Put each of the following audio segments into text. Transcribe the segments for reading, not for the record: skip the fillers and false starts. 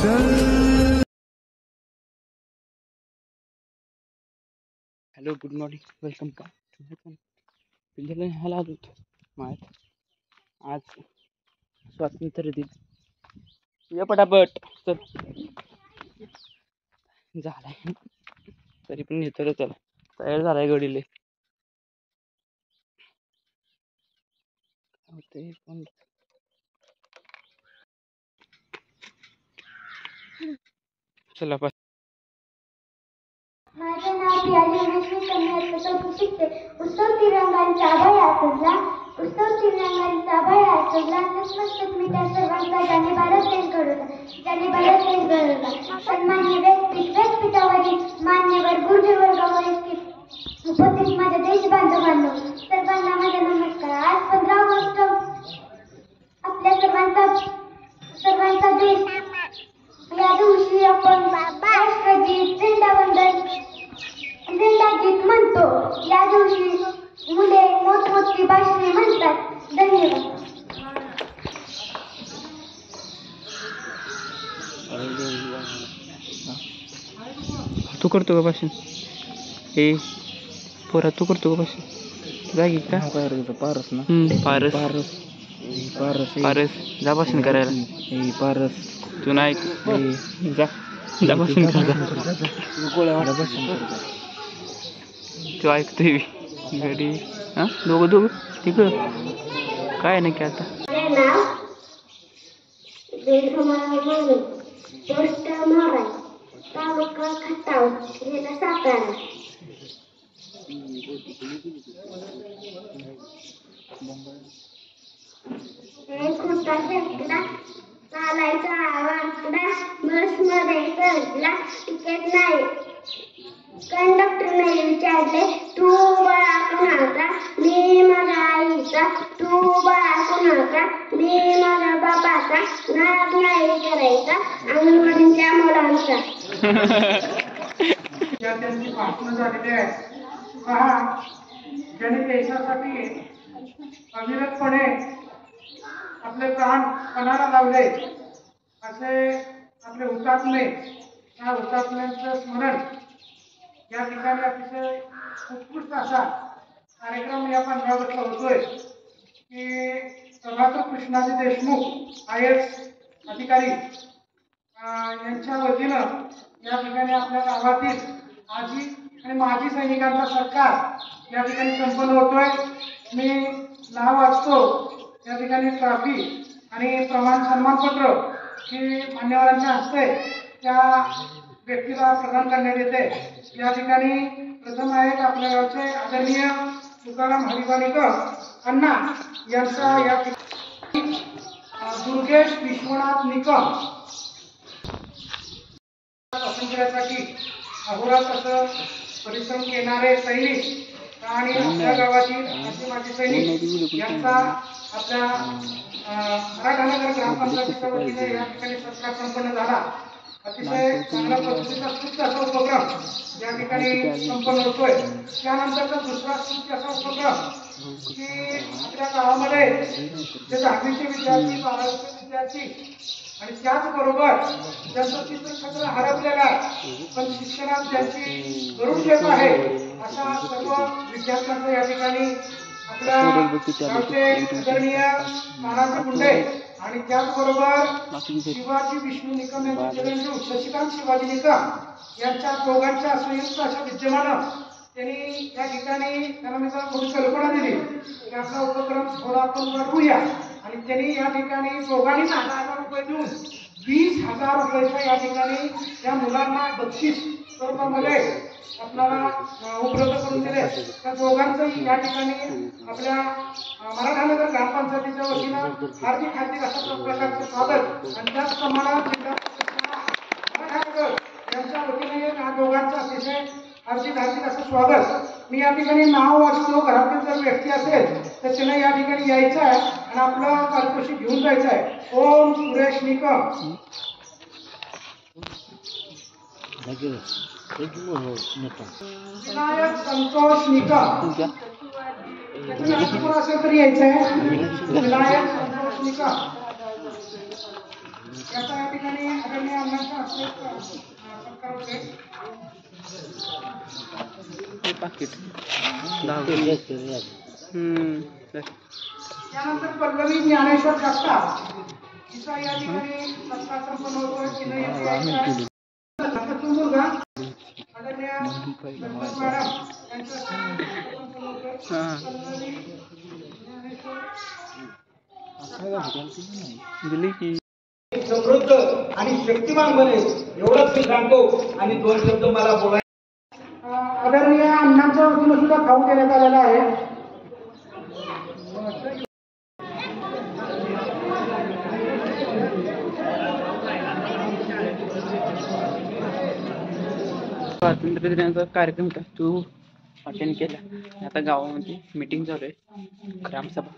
Hello, good morning, welcome back. पिंजऱ्याला न्यायला आलो होतो मायात. आज स्वातंत्र्य दिन. ये पटापट चल. झालाय तरी पण येतो रे, त्याला तयार झालाय गडीले. होते पण चला बस. माझे नाव प्याली उमेश्वर कन्या शिकते. उत्सव तिरंगांचा अभय सजला, उत्सव तिरंगांचा अभय सजला. नतमस्तक मी त्या सर्वांचा ज्याने भारत देश घडवला, ज्याने भारत देश घडवला. सन्मान्य व्यासपीठावरील मान्यवर गुरुवर्गावरील उपस्थित माझ्या देश बांधवांनो, सर्वांना माझा नमस्कार. आज 15 ऑगस्ट आपल्या सर्वांचा देश. या दिवशी आपण राष्ट्रगीत, झेंडा गीत म्हणतो. या दिवशी मुले मोठमोठी भाषणे म्हणतात. धन्यवाद. तू करतो का भाषण? हे पोरा तू करतो का भाषण? जागी का? पारस ना. पारस पारस पारस जा भाषण करायला. पारस तू नाही जा भाषण कर. तू ऐकतोय गाडी. हा दोघं तिकडं काय नाही की आता. पोस्ट महाराज, तालुका खटाव, जिल्हा सातारा. खोटा शेतला चालायचा वाकडा, बसमध्ये चढला, तिकीट नाही. कंडक्टरने विचारले, तू बाळा कुणाचा? मी माझ्या आईचा. तू बाळा कुणाचा? मी माझ्या बापाचा. नाद नाही करायचा अंगणवाडीच्या मुलांचा. त्यांची भाषणं झालेली आहे. पहा, ज्यांनी देशासाठी अविरतपणे आपले प्राण पणाला लावले असे आपले हुतात्मे, या हुतात्म्यांचं स्मरण या ठिकाणी अतिशय उत्कृष्ट असा कार्यक्रम या 15 ऑगस्टला होतोय की प्रभाकर कृष्णाजी देशमुख IAS अधिकारी यांच्या वतीनं या ठिकाणी आपल्या गावातील आजी आणि माजी सैनिकांचा सत्कार या ठिकाणी संपन्न होतोय. मी नाव वाचतो. या ठिकाणी ट्रॉफी आणि प्रमाण सन्मानपत्र ही मान्यवरांच्या हस्ते त्या व्यक्तीला प्रदान करण्यात येते. या ठिकाणी प्रथम आहेत आपल्या गावचे आदरणीय तुकाराम हरिवाणीकर अण्णा यांचा या ठिकाणी दुर्गेश विश्वनाथ निकम स्वातंत्र्यासाठी अहोरात्र असं परिश्रम केणारे सैनिक आणि आपल्या गावातील असे माजी सैनिक यांचा आपल्या मराठानगर ग्रामपंचायतीच्या वतीने या ठिकाणी सत्कार संपन्न झाला. अतिशय चांगल्या पद्धतीचा स्तुत्य असा उपक्रम या ठिकाणी संपन्न होतोय. त्यानंतरचा दुसरा स्तुत्य असा उपक्रम की आपल्या गावामध्ये जे 10वीचे विद्यार्थी, 12वीचे विद्यार्थी आणि त्याचबरोबर ज्यांचं चित्रक्षेत्र हरपलेलं आहे पण शिक्षणात ज्यांची गरुड घेत आहे अशा सर्व विद्यार्थ्यांचं या ठिकाणी आपल्या गावचे आदरणीय तानाजी मुंडे आणि त्याचबरोबर शिवाजी विष्णू निकम यांचे चिरंजीव शशिकांत शिवाजी निकम यांच्या दोघांच्या संयुक्त अशा विद्यमानं त्यांनी या ठिकाणी त्यांना मी थोडी कल्पना दिली की आपला उपक्रम थोडा आपण वाढवूया आणि त्यांनी या ठिकाणी दोघांनी 10,000 रुपये देऊन 20,000 रुपयाच्या या ठिकाणी त्या मुलांना बक्षीस स्वरूपामध्ये आपल्याला उपलब्ध करून दिले. त्या दोघांचं या ठिकाणी आपल्या मराठानगर ग्रामपंचायतीच्या वतीनं हार्दिक अशा प्रकारचं स्वागत आणि त्याचप्रमाणे मराठानगर यांच्या वतीने या दोघांचं अतिशय हार्दिक असं स्वागत. मी या ठिकाणी नाव वाचतो. घरातील जर व्यक्ती असेल तर त्याने या ठिकाणी यायचं आहे आणि आपलं पारितोषिक घेऊन जायचं आहे. ओम सुरेश निकम, विनायक संतोष निकम, त्याचं असेल तरी यायचं आहे. विनायक संतोष निकम त्याचा या ठिकाणी आदरणीय अण्णांच्या हस्ते सत्कार होते. पाकिट त्यानंतर पल्लवी ज्ञानेश्वर जगताप तिचा या ठिकाणी सत्कार संपन्न होतोय. तिने मुलगा आदरणीय गणपत मॅडम यांच्या संपन्न होतोय. पल्लवी ज्ञानेश्वर दिली की समृद्ध आणि शक्तिमान बनेल एवढंच मी सांगतो. आणि 2 शब्द मला बोलायचे. आदरणीय अण्णांच्या वतीनं सुद्धा खाऊ देण्यात आलेला आहे. स्वातंत्र्य दिनाचा कार्यक्रम होता तो अटेंड केला. आता गावामध्ये मीटिंग चालू आहे, ग्रामसभा.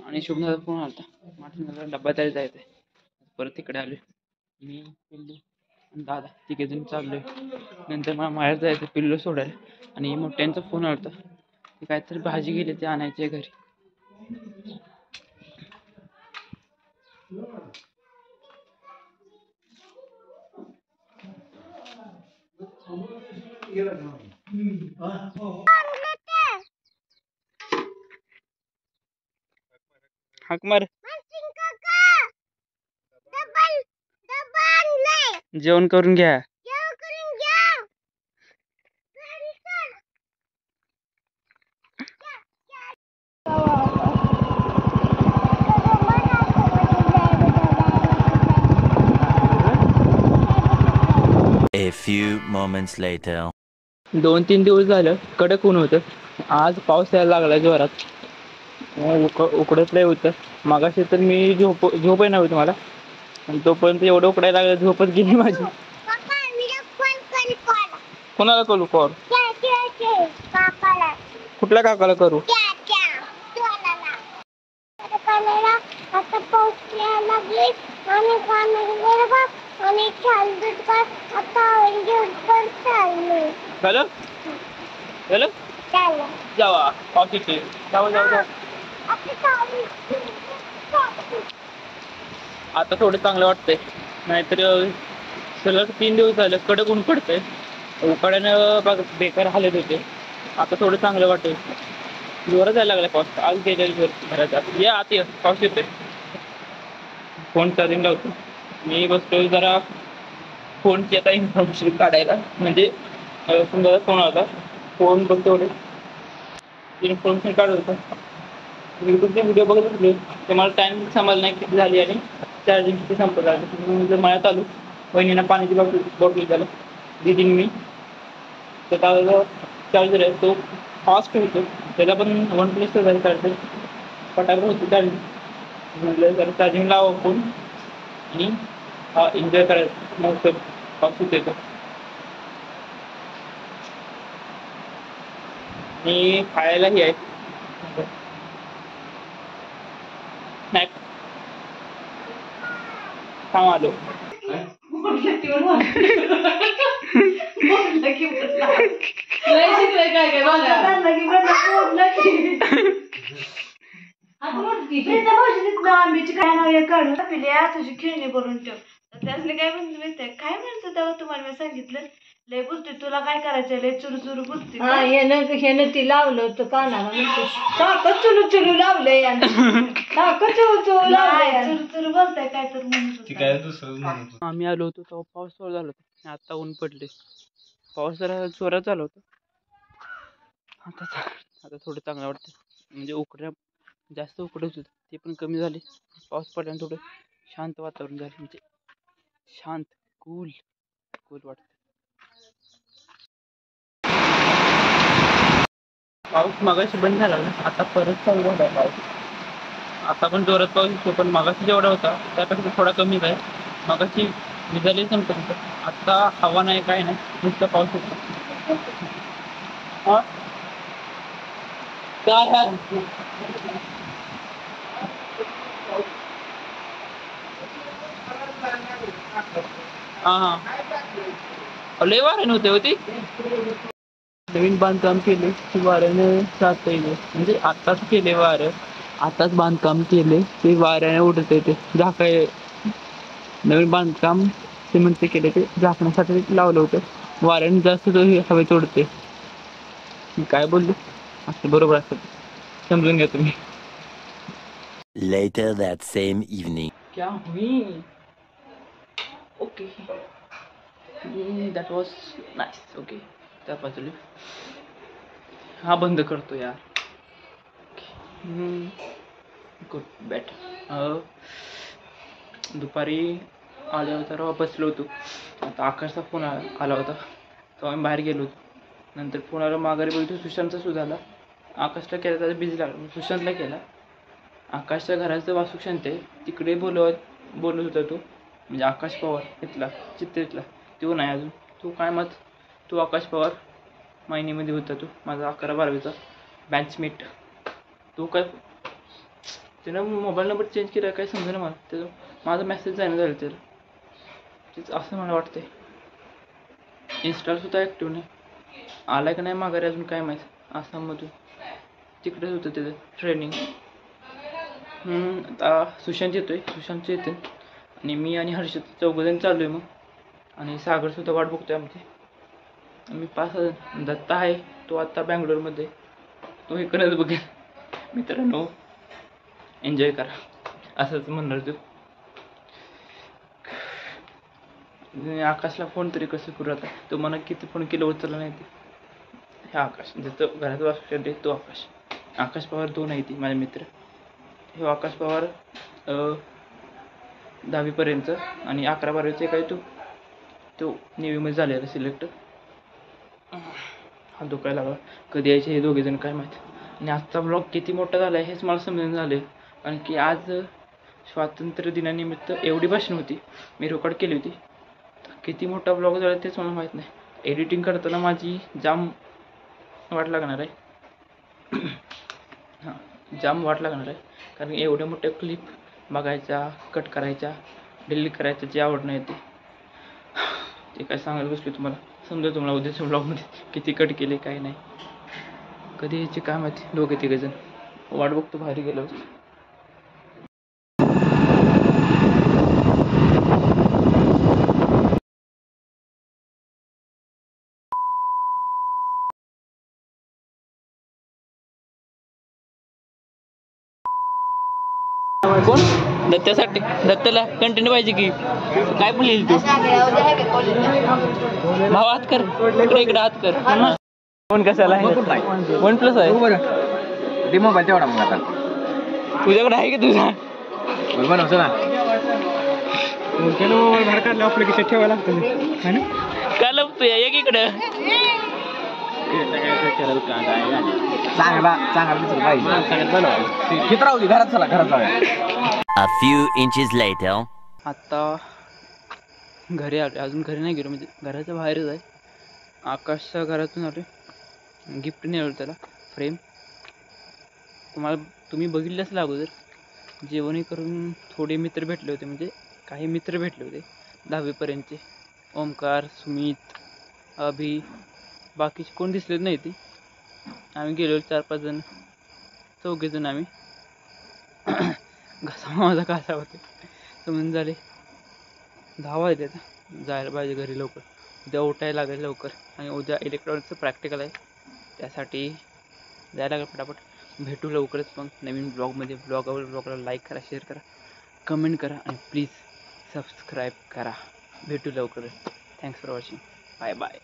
आणि शुभनाचा फोन आला होता, मला डब्बा तयारी जायचं आहे. परत तिकडे आलोय मी, पिल्लू आणि दादा तिघेजण चाललोय. नंतर मला माहेर जायचं पिल्लू सोडायला. आणि मोठ्यांचा फोन आला होता, ते काहीतरी भाजी गेली ते आणायची घरी. हाक मार. जेवण करून घ्या. A few moments later. 2-3 दिवस झालं कडक ऊन होतं. आज पाऊस यायला लागला जोरात. उकडत लय होतं. मगाशी तर मी झोपही नव्हती मला. आणि तोपर्यंत एवढं उकडायला लागलं झोपच गेली माझी. कोणाला करू कॉल? कुठल्या काकाला करू? झालं झालं जावा पावसाचे जावा जावा. आता थोडं चांगलं वाटतंय, नाहीतर सलग 3 दिवस झालं कडक ऊन पडतंय. उकाड्यानं बघ बेकार हालत होते. आता थोडं चांगलं वाटतंय. जोरात जायला लागला पाऊस. आज गेलेलं घरात ये आत ये, पाऊस येतोय. फोन चार्जिंग लावतो मी. बसतो जरा फोनची आता इन्फॉर्मेशन काढायला. म्हणजे समजा फोन आला, फोन बघतो एवढे इन्फॉर्मेशन काढत होतं. यूट्यूबचे व्हिडिओ बघत होते, ते मला टाईम सांभाळ नाही किती झाली आणि चार्जिंग किती संपत आलं. जर मळ्यात आलो, वहिनीनं पाण्याची बॉटल द्यायला दिदीने मी. तर त्याला चार्जर आहे तो फास्ट होतो, त्याला पण OnePlus जायला चार्जर फटाकडे होतो चार्जिंग. म्हटलं जरा चार्जिंग लावा फोन आणि एन्जॉय करायचं. मग पाऊस येतो. आणि खायलाही आहे स्नॅक. थांब आलो. आंब्याची काय नाव काढून पिल्या तुझी खेळणी करून ठेव. त्यासले काय म्हणते माहितीये काय म्हणतं तेव्हा तुम्हाला मी सांगितलं लय बोलते तुला काय करायचं लय चुरू चुरू बोलते. ह्यानं ती लावलं होतं कानाला म्हणते साखर चुरू चुरू लावलंय साखर चुरू चुरू लावलंय चुरू चुरू बोलताय काय तर म्हणत. आम्ही आलो होतो तेव्हा पाऊस चालू झाला होता. आता ऊन पडले. पाऊस जरा जोरात चालू होता. आता थोडं चांगलं वाटतं. म्हणजे उकड्या जास्त उकडत होतं ते पण कमी झाले. पाऊस पडल्याने थोडं शांत वातावरण झालं. म्हणजे शांत कूल वाटतं. पाऊस मगाशी बंद झाला ना, आता परत चालू झाला पाऊस. आता पण जोरात पाऊस येतो, पण मगाशी जेवढा होता त्यापेक्षा थोडा कमी आहे. मगाशी विजायला संपत होतं. आता हवा नाही काय नाही, नुसतं पाऊस होतो. हा काय लय वारे नव्हते होती. नवीन बांधकाम केले वाऱ्याने जात येईल. म्हणजे आताच केले वारं, आताच बांधकाम केले ते वाऱ्याने उडत येते. झाकाय नवीन बांधकाम सिमेंटचे केले ते झाकण्यासाठी लावलं होतं. वाऱ्याने जास्त तो हवे तोडते. मी काय बोललो असं बरोबर असतं, समजून घ्या तुम्ही. Later that same evening. क्या हुई? Okay, that was nice. Okay, त्या बाजूला हा बंद करतो यार. Good bat. दुपारी आल्यावर बसलो होतो. आता आकाशचा फोन आला होता, तेव्हा आम्ही बाहेर गेलो होतो. नंतर फोन आला माघारी बघितलं सुशांतचा सुद्धा आला. आकाशला केला त्याचा बिझी लागला, सुशांतला केला. आकाशच्या घराचं वास्तुशांत आहे, तिकडे बोलत होता तो, म्हणजे आकाश पवार इथला चित्रेतला. तो नाही अजून. तो काय मत, तो आकाश पवार मायनीमध्ये होता. तो माझा 11-12वीचा बॅचमेट. तो काय त्यानं मोबाईल नंबर चेंज केला काय समजा ना मला. त्याचं माझा मेसेज जाणं झालं त्याला, तेच असं मला वाटतंय. इन्स्टासुद्धा ॲक्टिव्ह नाही. आला का नाही माघारी अजून काय माहीत. आसाममधून तिकडेच होतं त्याचं ट्रेनिंग. आता सुशांत येतोय, सुशांतचे येते आणि मी आणि हर्षद 4 चाललो आहे मग. आणि सागरसुद्धा वाट बघतोय आमची. मी 5 दत्ता आहे, तो आत्ता बँगलोरमध्ये. तो इकडंच बघेल. मित्रांनो एन्जॉय करा असंच म्हणणार तू. आकाशला फोन तरी कसं करू आता. तो मला किती फोन केलं उचलला नाही ते. हे आकाश ज्याचं घरात वाचू दे, तो आकाश पवार 2 आहे ती माझे मित्र. हे आकाश पवार 10वीपर्यंत आणि 11-12वीचे काय तो नेव्हीमध्ये झालेला सिलेक्ट. हा दुखायला लागला. कधी यायचे हे दोघेजण काय माहीत. आणि आजचा ब्लॉग किती मोठा झाला आहे हेच मला समजून झालं. कारण की आज स्वातंत्र्य दिनानिमित्त एवढी भाषण होती, मी रेकॉर्ड केली होती. किती मोठा ब्लॉग झाला तेच मला माहीत नाही. एडिटिंग करताना माझी जाम वाट लागणार आहे. जाम वाट लागणार आहे, कारण एवढ्या मोठ्या क्लिप बघायच्या, कट करायच्या, डिलीट करायच्या, जे आवड नाही ते काय सांगायला बसले तुम्हाला. समजा तुम्हाला उद्याच्या ब्लॉगमध्ये किती कट केले काय नाही. कधी यायचे काय माहिती. 2-3 वाट बघतो बाहेर गेलो. कोण दत्तासाठी? दत्ताला कंटिन्यू पाहिजे की काय पण लिहिल तू. भाव हात कर इकडे हात कर. फोन कशाला आहे? OnePlus आहे. मोबाईल तेवढा मग आता तुझ्याकडे आहे की तुझा? बनवतो ना. बाहेर काढलं आपलं की ठेवायला लागतं ना. का लपतोय एक इकडं. चांगला पाहिजे. राहू दे घरात. चला घरात जाऊया. A few inches later. आत्ता घरी आलो. अजून घरी नाही गेलो, म्हणजे घराच्या बाहेरच आहे. आकाशच्या घरातून आलो. गिफ्ट नाही आलो त्याला, फ्रेम. तुम्ही बघितलं असेल अगोदर. जेवणही करून थोडे मित्र भेटले होते, म्हणजे काही मित्र भेटले होते 10वीपर्यंतचे. ओमकार, सुमित, अभि, बाकीचे कोण दिसलेच नाही ती. आम्ही गेलो 4-5 जण, 4 जण आम्ही. माझा कसा होते समजून झाले. 10 वाजले. आता जायला पाहिजे घरी लवकर. उद्या उठायला लागेल लवकर. आणि उद्या इलेक्ट्रॉनिक्सचं प्रॅक्टिकल आहे, त्यासाठी जायला लागेल पटापट. भेटू लवकरच मग नवीन ब्लॉगमध्ये. ब्लॉगला लाईक करा, शेअर करा, कमेंट करा आणि प्लीज सबस्क्राईब करा. भेटू लवकरच. Thanks for watching. Bye bye.